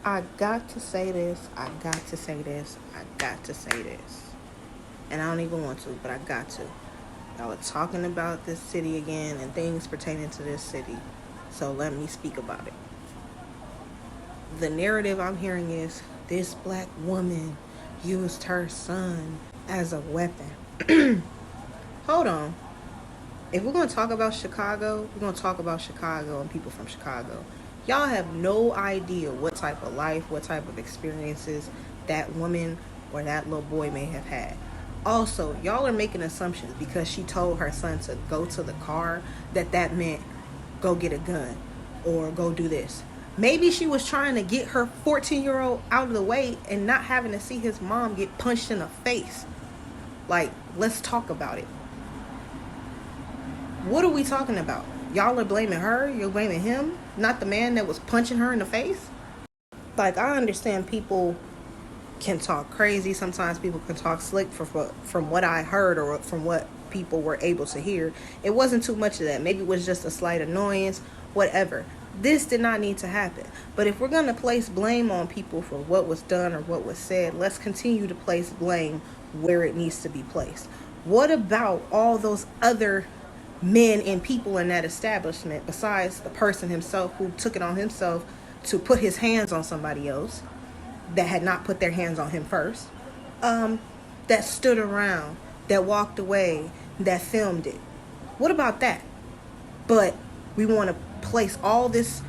I got to say this. I got to say this. I got to say this. And I don't even want to, but I got to. Y'all are talking about this city again and things pertaining to this city. So let me speak about it. The narrative I'm hearing is this black woman used her son as a weapon. Hold on. If we're going to talk about Chicago, we're going to talk about Chicago and people from Chicago. Y'all have no idea what type of life, what type of experiences that woman or that little boy may have had. Also, y'all are making assumptions because she told her son to go to the car that meant go get a gun or go do this. Maybe she was trying to get her 14-year-old out of the way and not having to see his mom get punched in the face. Like, let's talk about it. What are we talking about? Y'all are blaming her? You're blaming him? Not the man that was punching her in the face? Like, I understand people can talk crazy. Sometimes people can talk slick from what I heard or from what people were able to hear. It wasn't too much of that. Maybe it was just a slight annoyance, whatever. This did not need to happen. But if we're going to place blame on people for what was done or what was said, let's continue to place blame where it needs to be placed. What about all those other men and people in that establishment besides the person himself who took it on himself to put his hands on somebody else that had not put their hands on him first, that stood around, that walked away, that filmed it? What about that? But we want to place all this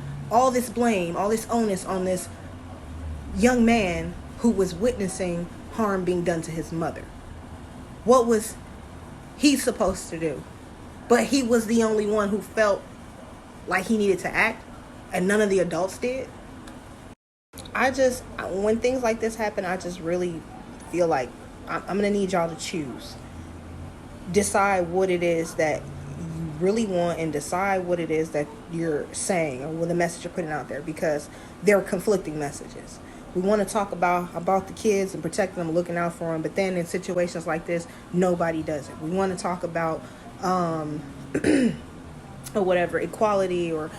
blame, all this onus on this young man who was witnessing harm being done to his mother. What was he supposed to do? But he was the only one who felt like he needed to act, and none of the adults did. When things like this happen, I just really feel like I'm going to need y'all to choose. Decide what it is that you really want and decide what it is that you're saying or what the message you're putting out there, because they're conflicting messages. We want to talk about the kids and protecting them, looking out for them, but then in situations like this, nobody does it. We want to talk about or whatever, equality or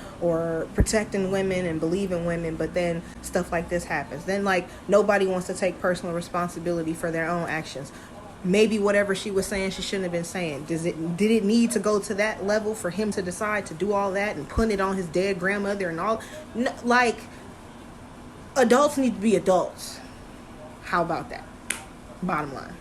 protecting women and believing women, but then stuff like this happens. Then, like, nobody wants to take personal responsibility for their own actions. Maybe whatever she was saying she shouldn't have been saying. Did it need to go to that level for him to decide to do all that and put it on his dead grandmother and all? No, like, adults need to be adults. How about that? Bottom line.